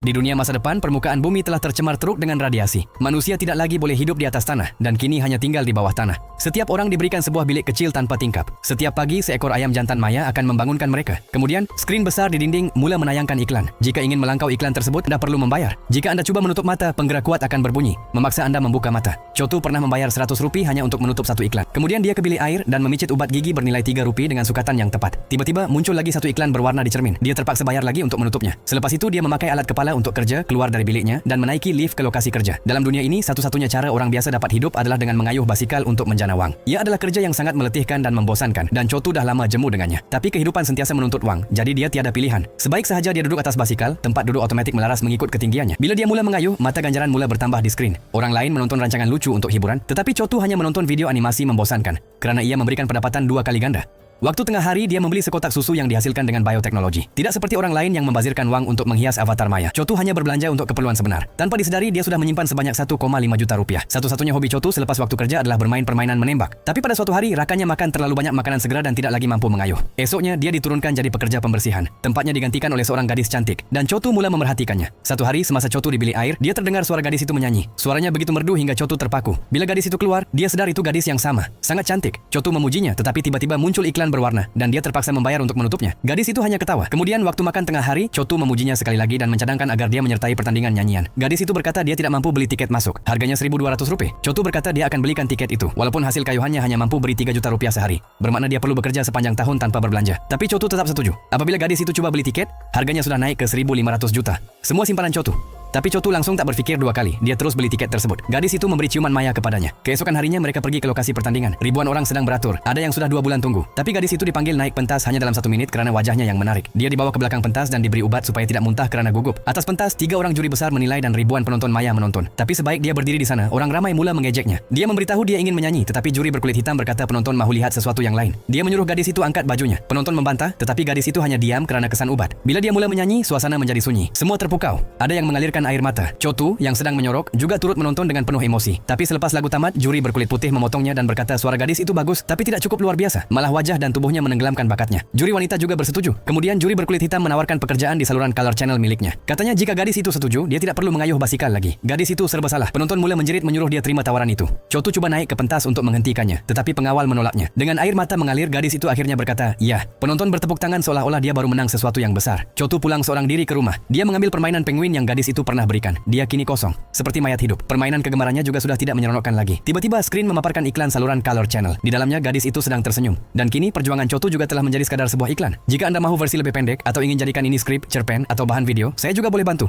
Di dunia masa depan, permukaan bumi telah tercemar teruk dengan radiasi. Manusia tidak lagi boleh hidup di atas tanah dan kini hanya tinggal di bawah tanah. Setiap orang diberikan sebuah bilik kecil tanpa tingkap. Setiap pagi, seekor ayam jantan maya akan membangunkan mereka. Kemudian, skrin besar di dinding mula menayangkan iklan. Jika ingin melangkau iklan tersebut, Anda perlu membayar. Jika Anda cuba menutup mata, penggerak kuat akan berbunyi, memaksa Anda membuka mata. Chotu pernah membayar Rp100 hanya untuk menutup satu iklan. Kemudian dia ke bilik air dan memicit ubat gigi bernilai Rp3 dengan sukatan yang tepat. Tiba-tiba muncul lagi satu iklan berwarna di cermin. Dia terpaksa bayar lagi untuk menutupnya. Selepas itu, dia memakai alat kepala untuk kerja, keluar dari biliknya, dan menaiki lift ke lokasi kerja. Dalam dunia ini, satu-satunya cara orang biasa dapat hidup adalah dengan mengayuh basikal untuk menjana wang. Ia adalah kerja yang sangat meletihkan dan membosankan, dan Chotu dah lama jemu dengannya. Tapi kehidupan sentiasa menuntut wang, jadi dia tiada pilihan. Sebaik sahaja dia duduk atas basikal, tempat duduk otomatik melaras mengikut ketinggiannya. Bila dia mula mengayuh, mata ganjaran mula bertambah di skrin. Orang lain menonton rancangan lucu untuk hiburan, tetapi Chotu hanya menonton video animasi membosankan, kerana ia memberikan pendapatan 2 kali ganda. Waktu tengah hari, dia membeli sekotak susu yang dihasilkan dengan bioteknologi. Tidak seperti orang lain yang membazirkan wang untuk menghias avatar maya. Chotu hanya berbelanja untuk keperluan sebenar. Tanpa disedari, dia sudah menyimpan sebanyak 1,5 juta rupiah. Satu-satunya hobi Chotu selepas waktu kerja adalah bermain permainan menembak. Tapi pada suatu hari, rakannya makan terlalu banyak makanan segera dan tidak lagi mampu mengayuh. Esoknya, dia diturunkan jadi pekerja pembersihan. Tempatnya digantikan oleh seorang gadis cantik, dan Chotu mula memerhatikannya. Satu hari, semasa Chotu di bilik air, dia terdengar suara gadis itu menyanyi. Suaranya begitu merdu hingga Chotu terpaku. Bila gadis itu keluar, dia sedar itu gadis yang sama. Sangat cantik. Chotu memujinya, tetapi tiba-tiba muncul iklan berwarna, dan dia terpaksa membayar untuk menutupnya. Gadis itu hanya ketawa. Kemudian waktu makan tengah hari, Chotu memujinya sekali lagi dan mencadangkan agar dia menyertai pertandingan nyanyian. Gadis itu berkata dia tidak mampu beli tiket masuk. Harganya Rp1.200. Chotu berkata dia akan belikan tiket itu, walaupun hasil kayuhannya hanya mampu beri 3 juta rupiah sehari. Bermakna dia perlu bekerja sepanjang tahun tanpa berbelanja. Tapi Chotu tetap setuju. Apabila gadis itu coba beli tiket, harganya sudah naik ke 1.500 juta. Semua simpanan Chotu. Tapi Chotu langsung tak berfikir 2 kali. Dia terus beli tiket tersebut. Gadis itu memberi ciuman maya kepadanya. Keesokan harinya mereka pergi ke lokasi pertandingan. Ribuan orang sedang beratur. Ada yang sudah 2 bulan tunggu. Tapi gadis itu dipanggil naik pentas hanya dalam 1 menit kerana wajahnya yang menarik. Dia dibawa ke belakang pentas dan diberi ubat supaya tidak muntah kerana gugup. Atas pentas, 3 orang juri besar menilai dan ribuan penonton maya menonton. Tapi sebaik dia berdiri di sana, orang ramai mula mengejeknya. Dia memberitahu dia ingin menyanyi, tetapi juri berkulit hitam berkata penonton mahu lihat sesuatu yang lain. Dia menyuruh gadis itu angkat bajunya. Penonton membantah, tetapi gadis itu hanya diam kerana kesan ubat. Bila dia mula menyanyi, suasana menjadi sunyi. Semua terpukau. Ada yang mengalirkan air mata. Chotu yang sedang menyorok juga turut menonton dengan penuh emosi. Tapi selepas lagu tamat, juri berkulit putih memotongnya dan berkata suara gadis itu bagus, tapi tidak cukup luar biasa. Malah wajah dan tubuhnya menenggelamkan bakatnya. Juri wanita juga bersetuju. Kemudian juri berkulit hitam menawarkan pekerjaan di saluran Color Channel miliknya. Katanya jika gadis itu setuju, dia tidak perlu mengayuh basikal lagi. Gadis itu serba salah. Penonton mula menjerit menyuruh dia terima tawaran itu. Chotu cuba naik ke pentas untuk menghentikannya, tetapi pengawal menolaknya. Dengan air mata mengalir, gadis itu akhirnya berkata, "Ya." Penonton bertepuk tangan seolah-olah dia baru menang sesuatu yang besar. Chotu pulang seorang diri ke rumah. Dia mengambil permainan penguin yang gadis itu pernah berikan. Dia kini kosong, seperti mayat hidup. Permainan kegemarannya juga sudah tidak menyeronokkan lagi. Tiba-tiba skrin memaparkan iklan saluran Color Channel. Di dalamnya gadis itu sedang tersenyum. Dan kini perjuangan Chotu juga telah menjadi sekadar sebuah iklan. Jika Anda mahu versi lebih pendek atau ingin jadikan ini skrip, cerpen, atau bahan video, saya juga boleh bantu.